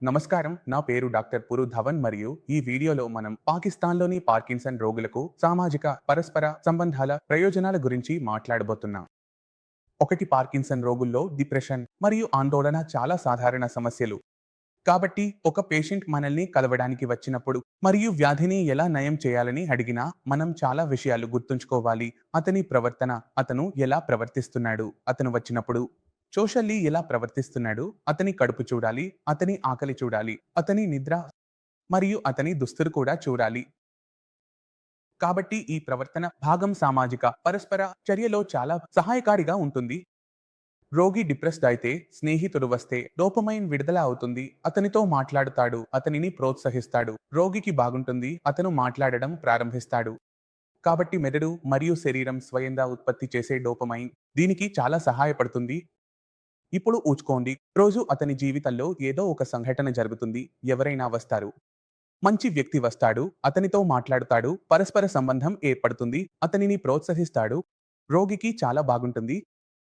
నమస్కారం. నా పేరు డాక్టర్ పురు ధవన్ మరియు ఈ వీడియోలో మనం పాకిస్తాన్‌లోని పార్కిన్సన్ రోగులకు సామాజిక, పరస్పర సంబంధాల ప్రయోజనాల గురించి మాట్లాడబోతున్నాం. ఒకటి పార్కిన్సన్ రోగుల్లో డిప్రెషన్ మరియు ఆందోళన చాలా సాధారణ సమస్యలు. కాబట్టి ఒక పేషెంట్ మనల్ని కలవడానికి వచ్చినప్పుడు మరియు వ్యాధిని ఎలా నయం చేయాలని అడిగినా మనం చాలా విషయాలు గుర్తుంచుకోవాలి. అతని ప్రవర్తన, అతను ఎలా ప్రవర్తిస్తున్నాడు, అతను వచ్చినప్పుడు సోషల్లీ ఎలా ప్రవర్తిస్తున్నాడు, అతని కడుపు చూడాలి, అతని ఆకలి చూడాలి, అతని నిద్ర మరియు అతని దుస్తులు కూడా చూడాలి. కాబట్టి ఈ ప్రవర్తన భాగం సామాజిక పరస్పర చర్యలో చాలా సహాయకారిగా ఉంటుంది. రోగి డిప్రెస్డ్ అయితే స్నేహితుడు వస్తే డోపమైన్ విడుదల అవుతుంది, అతనితో మాట్లాడుతాడు, అతనిని ప్రోత్సహిస్తాడు, రోగికి బాగుంటుంది, అతను మాట్లాడడం ప్రారంభిస్తాడు. కాబట్టి మెదడు మరియు శరీరం స్వయంగా ఉత్పత్తి చేసే డోపమైన్ దీనికి చాలా సహాయపడుతుంది. ఇప్పుడు ఊచుకోండి, రోజు అతని జీవితంలో ఏదో ఒక సంఘటన జరుగుతుంది. ఎవరైనా వస్తారు, మంచి వ్యక్తి వస్తాడు, అతనితో మాట్లాడుతాడు, పరస్పర సంబంధం ఏర్పడుతుంది, అతనిని ప్రోత్సహిస్తాడు, రోగికి చాలా బాగుంటుంది.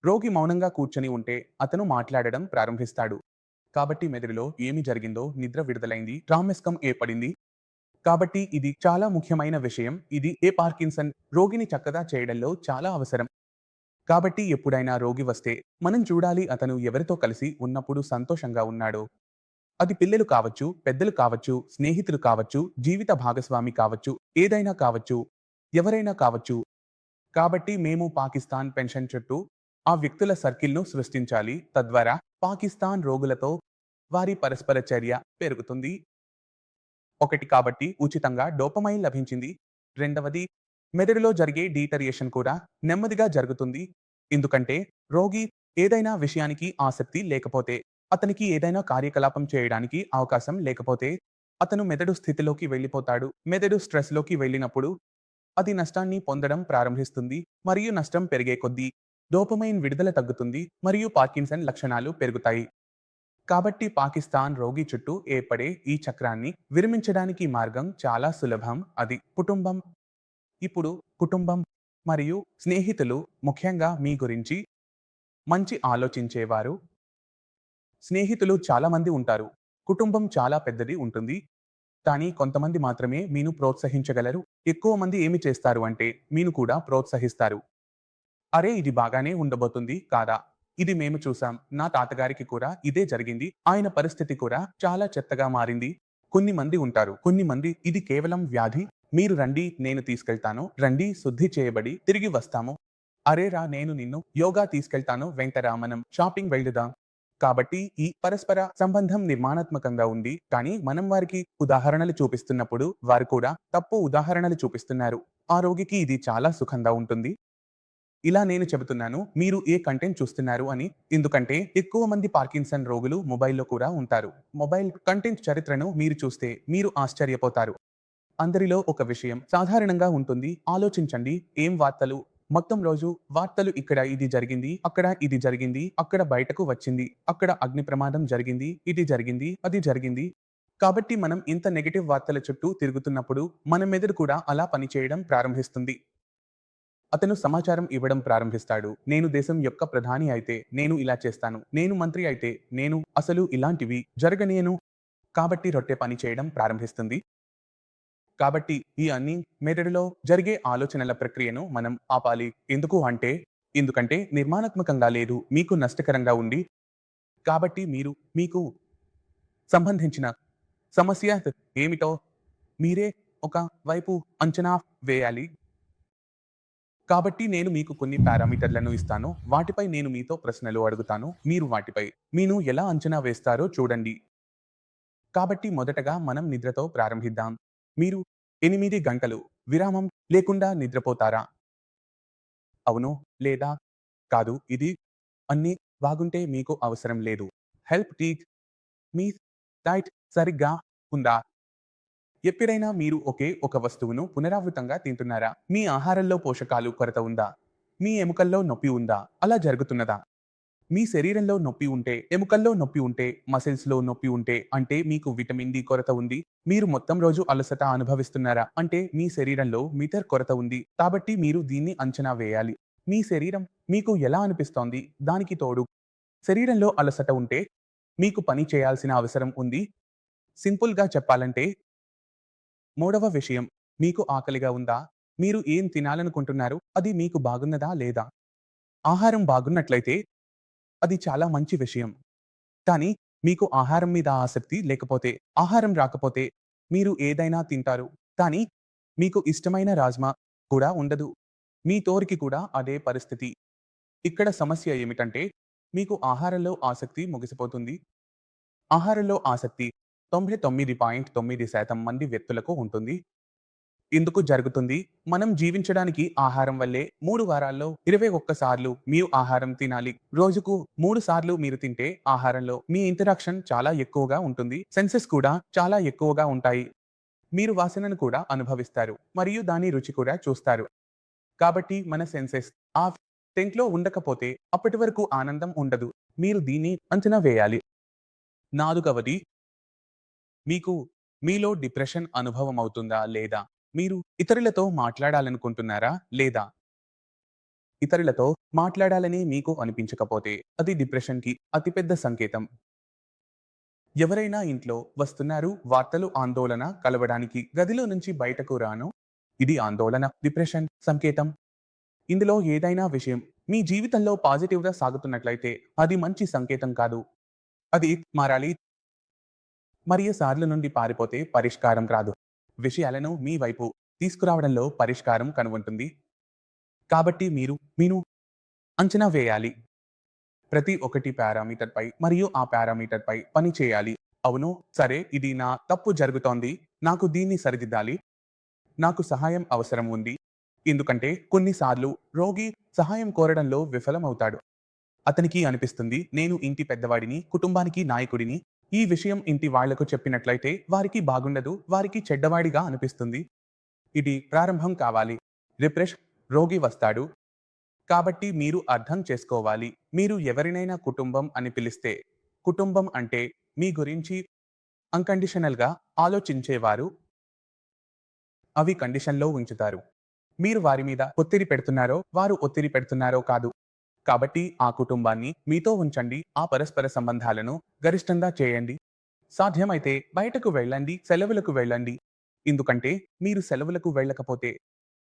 రోగి మౌనంగా కూర్చొని ఉంటే అతను మాట్లాడడం ప్రారంభిస్తాడు. కాబట్టి మెదడులో ఏమి జరిగిందో నిద్ర విడుదలైంది, ట్రామెస్కం ఏర్పడింది. కాబట్టి ఇది చాలా ముఖ్యమైన విషయం. ఇది ఏ పార్కిన్సన్ రోగిని చక్కగా చేయడంలో చాలా అవసరం. కాబట్టి ఎప్పుడైనా రోగి వస్తే మనం చూడాలి అతను ఎవరితో కలిసి ఉన్నప్పుడు సంతోషంగా ఉన్నాడో. అది పిల్లలు కావచ్చు, పెద్దలు కావచ్చు, స్నేహితులు కావచ్చు, జీవిత భాగస్వామి కావచ్చు, ఏదైనా కావచ్చు, ఎవరైనా కావచ్చు. కాబట్టి మేము పాకిస్తాన్ పెన్షన్ చుట్టూ ఆ వ్యక్తుల సర్కిల్ను సృష్టించాలి. తద్వారా పాకిస్తాన్ రోగులతో వారి పరస్పర చర్య పెరుగుతుంది. ఒకటి, కాబట్టి ఉచితంగా డోపమైన్ లభించింది. రెండవది, మెదడులో జరిగే డీటరియేషన్ కూడా నెమ్మదిగా జరుగుతుంది. ఎందుకంటే రోగి ఏదైనా విషయానికి ఆసక్తి లేకపోతే, అతనికి ఏదైనా కార్యకలాపం చేయడానికి అవకాశం లేకపోతే అతను మెదడు స్థితిలోకి వెళ్ళిపోతాడు. మెదడు స్ట్రెస్లోకి వెళ్ళినప్పుడు అది నష్టాన్ని పొందడం ప్రారంభిస్తుంది మరియు నష్టం పెరిగే కొద్దీ డోపమైన్ విడుదల తగ్గుతుంది మరియు పార్కిన్సన్ లక్షణాలు పెరుగుతాయి. కాబట్టి పాకిస్తాన్ రోగి చుట్టూ ఏర్పడే ఈ చక్రాన్ని విరమించడానికి మార్గం చాలా సులభం. అది కుటుంబం. ఇప్పుడు కుటుంబం మరియు స్నేహితులు ముఖ్యంగా మీ గురించి మంచి ఆలోచించేవారు. స్నేహితులు చాలా మంది ఉంటారు. కుటుంబం చాలా పెద్దది ఉంటుంది. కానీ కొంతమంది మాత్రమే మీను ప్రోత్సహించగలరు. ఎక్కువ మంది ఏమి చేస్తారు అంటే మీను కూడా ప్రోత్సహిస్తారు. అరే, ఇది బాగానే ఉండబోతుంది కాదా? ఇది మేము చూసాం. నా తాతగారికి కూడా ఇదే జరిగింది. ఆయన పరిస్థితి కూడా చాలా చెత్తగా మారింది. కొన్ని మంది ఉంటారు. కొన్ని మంది ఇది కేవలం వ్యాధి. మీరు రండి, నేను తీసుకెళ్తాను. రండి, శుద్ధి చేయబడి తిరిగి వస్తాము. అరే రా, నేను నిన్ను యోగా తీసుకెళ్తాను. వెంటరా మనం షాపింగ్ వెళ్దాం. కాబట్టి ఈ పరస్పర సంబంధం నిర్మాణాత్మకంగా ఉంది. కానీ మనం వారికి ఉదాహరణలు చూపిస్తున్నప్పుడు వారు కూడా తప్పు ఉదాహరణలు చూపిస్తున్నారు. ఆ రోగికి ఇది చాలా సుఖంగా ఉంటుంది. ఇలా నేను చెబుతున్నాను, మీరు ఏ కంటెంట్ చూస్తున్నారు అని. ఎందుకంటే ఎక్కువ మంది పార్కిన్సన్ రోగులు మొబైల్లో కూడా ఉంటారు. మొబైల్ కంటెంట్ చరిత్రను మీరు చూస్తే మీరు ఆశ్చర్యపోతారు. అందరిలో ఒక విషయం సాధారణంగా ఉంటుంది. ఆలోచించండి, ఏం వార్తలు? మొత్తం రోజు వార్తలు, ఇక్కడ ఇది జరిగింది, అక్కడ ఇది జరిగింది, అక్కడ బయటకు వచ్చింది, అక్కడ అగ్ని ప్రమాదం జరిగింది, ఇది జరిగింది, అది జరిగింది. కాబట్టి మనం ఇంత నెగటివ్ వార్తల చుట్టూ తిరుగుతున్నప్పుడు మన మెదడు కూడా అలా పనిచేయడం ప్రారంభిస్తుంది. అతను సమాచారం ఇవ్వడం ప్రారంభిస్తాడు. నేను దేశం యొక్క ప్రధాని అయితే నేను ఇలా చేస్తాను. నేను మంత్రి అయితే నేను అసలు ఇలాంటివి జరగనేను. కాబట్టి రొట్టె పని చేయడం ప్రారంభిస్తుంది. కాబట్టి ఈ అన్ని మెదడులో జరిగే ఆలోచనల ప్రక్రియను మనం ఆపాలి. ఎందుకంటే నిర్మాణాత్మకంగా లేదు, మీకు నష్టకరంగా ఉంది. కాబట్టి మీరు మీకు సంబంధించిన సమస్య ఏమిటో మీరే ఒక వైపు అంచనా వేయాలి. కాబట్టి నేను మీకు కొన్ని పారామీటర్లను ఇస్తాను. వాటిపై నేను మీతో ప్రశ్నలు అడుగుతాను. మీరు వాటిపై మీను ఎలా అంచనా వేస్తారో చూడండి. కాబట్టి మొదటగా మనం నిద్రతో ప్రారంభిద్దాం. మీరు 8 గంటలు విరామం లేకుండా నిద్రపోతారా? అవును లేదా కాదు? ఇది అన్ని బాగుంటే మీకు అవసరం లేదు. Help teach. మీ డైట్ సరిగ్గా ఉందా? ఎప్పుడైనా మీరు ఒకే ఒక వస్తువును పునరావృతంగా తింటున్నారా? మీ ఆహారంలో పోషకాలు కొరత ఉందా? మీ ఎముకల్లో నొప్పి ఉందా? అలా జరుగుతున్నదా? మీ శరీరంలో నొప్పి ఉంటే, ఎముకల్లో నొప్పి ఉంటే, మసిల్స్‌లో నొప్పి ఉంటే అంటే మీకు విటమిన్ డి కొరత ఉంది. మీరు మొత్తం రోజు అలసట అనుభవిస్తున్నారా? అంటే మీ శరీరంలో మిటర్ కొరత ఉంది. కాబట్టి మీరు దీన్ని అంచనా వేయాలి. మీ శరీరం మీకు ఎలా అనిపిస్తోంది? దానికి తోడు శరీరంలో అలసట ఉంటే మీకు పని చేయాల్సిన అవసరం ఉంది. సింపుల్‌గా చెప్పాలంటే మూడవ విషయం, మీకు ఆకలిగా ఉందా? మీరు ఏం తినాలనుకుంటున్నారు? అది మీకు బాగున్నదా లేదా? ఆహారం బాగున్నట్లయితే అది చాలా మంచి విషయం. కానీ మీకు ఆహారం మీద ఆసక్తి లేకపోతే, ఆహారం రాకపోతే మీరు ఏదైనా తింటారు. కానీ మీకు ఇష్టమైన రాజ్మా కూడా ఉండదు. మీ తోరికి కూడా అదే పరిస్థితి. ఇక్కడ సమస్య ఏమిటంటే మీకు ఆహారంలో ఆసక్తి ముగిసిపోతుంది. ఆహారంలో ఆసక్తి 99.9% మంది వ్యక్తులకు ఉంటుంది. ఎందుకు జరుగుతుంది? మనం జీవించడానికి ఆహారం వల్లే 3 వారాల్లో 21 సార్లు మీరు ఆహారం తినాలి. రోజుకు 3 సార్లు మీరు తింటే ఆహారంలో మీ ఇంటరాక్షన్ చాలా ఎక్కువగా ఉంటుంది. సెన్సెస్ కూడా చాలా ఎక్కువగా ఉంటాయి. మీరు వాసనను కూడా అనుభవిస్తారు మరియు దాని రుచి కూడా చూస్తారు. కాబట్టి మన సెన్సెస్ ఆ టెంట్లో ఉండకపోతే అప్పటి వరకు ఆనందం ఉండదు. మీరు దీన్ని అంచనా వేయాలి. నాలుగవది, మీకు మీలో డిప్రెషన్ అనుభవం అవుతుందా లేదా? మీరు ఇతరులతో మాట్లాడాలనుకుంటున్నారా లేదా? ఇతరులతో మాట్లాడాలని మీకు అనిపించకపోతే అది డిప్రెషన్‌కి అతిపెద్ద సంకేతం. ఎవరైనా ఇంట్లో వస్తున్నారు, వార్తలు ఆందోళన కలవడానికి గదిలో నుంచి బయటకు రాను. ఇది ఆందోళన, డిప్రెషన్ సంకేతం. ఇందులో ఏదైనా విషయం మీ జీవితంలో పాజిటివ్‌గా సాగుతున్నట్లయితే అది మంచి సంకేతం కాదు. అది మారాలి. మరియు సార్లు నుండి పారిపోతే పరిష్కారం రాదు. విషయాలను మీ వైపు తీసుకురావడంలో పరిష్కారం కనుగొంటుంది. కాబట్టి మీరు అంచనా వేయాలి. ప్రతి ఒక్కటి పారామీటర్‌పై మరియు ఆ పారామీటర్‌పై పని చేయాలి. అవును, సరే ఇది నా తప్పు జరుగుతోంది. నాకు దీన్ని సరిదిద్దాలి. నాకు సహాయం అవసరం ఉంది. ఎందుకంటే కొన్నిసార్లు రోగి సహాయం కోరడంలో విఫలమవుతాడు. అతనికి అనిపిస్తుంది నేను ఇంటి పెద్దవాడిని, కుటుంబానికి నాయకుడిని. ఈ విషయం ఇంటి వాళ్లకు చెప్పినట్లయితే వారికి బాగుండదు, వారికి చెడ్డవాడిగా అనిపిస్తుంది. ఇది ప్రారంభం కావాలి. రిప్రెష్ రోగి వస్తాడు. కాబట్టి మీరు అర్థం చేసుకోవాలి. మీరు ఎవరినైనా కుటుంబం అని పిలిస్తే, కుటుంబం అంటే మీ గురించి అన్‌కండిషనల్‌గా ఆలోచించేవారు. అవి కండిషన్‌లో ఉంచుతారు. మీరు వారి మీద ఒత్తిడి పెడుతున్నారో, వారు ఒత్తిడి పెడుతున్నారో కాదు. కాబట్టి ఆ కుటుంబాన్ని మీతో ఉంచండి. ఆ పరస్పర సంబంధాలను గరిష్టంగా చేయండి. సాధ్యమైతే బయటకు వెళ్ళండి, సెలవులకు వెళ్ళండి. ఎందుకంటే మీరు సెలవులకు వెళ్ళకపోతే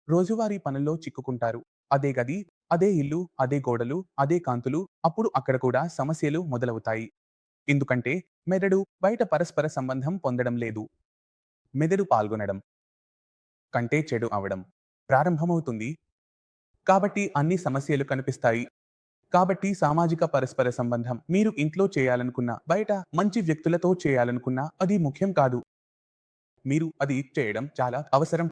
రోజువారీ పనుల్లో చిక్కుకుంటారు. అదే గది, అదే ఇల్లు, అదే గోడలు, అదే కాంతులు. అప్పుడు అక్కడ కూడా సమస్యలు మొదలవుతాయి. ఎందుకంటే మెదడు బయట పరస్పర సంబంధం పొందడం లేదు. మెదడు పాల్గొనడం కంటే చెడు అవడం ప్రారంభమవుతుంది. కాబట్టి అన్ని సమస్యలు కనిపిస్తాయి. కాబట్టి సామాజిక పరస్పర సంబంధం మీరు ఇంట్లో చేయాలనుకున్నా, బయట మంచి వ్యక్తులతో చేయాలనుకున్నా అది ముఖ్యం కాదు. మీరు అది చేయడం చాలా అవసరం.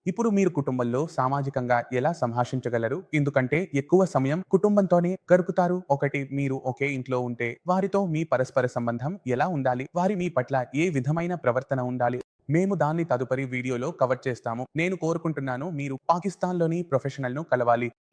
ఇప్పుడు మీరు కుటుంబంలో సామాజికంగా ఎలా సంభాషించగలరు? ఎందుకంటే ఎక్కువ సమయం కుటుంబంతోనే గడుపుతారు. ఒకటి, మీరు ఒకే ఇంట్లో ఉంటే వారితో మీ పరస్పర సంబంధం ఎలా ఉండాలి? వారి మీ పట్ల ఏ విధమైన ప్రవర్తన ఉండాలి? మేము దాన్ని తదుపరి వీడియోలో కవర్ చేస్తాము. నేను కోరుకుంటున్నాను మీరు పాకిస్తాన్‌లోని ప్రొఫెషనల్‌ను కలవాలి.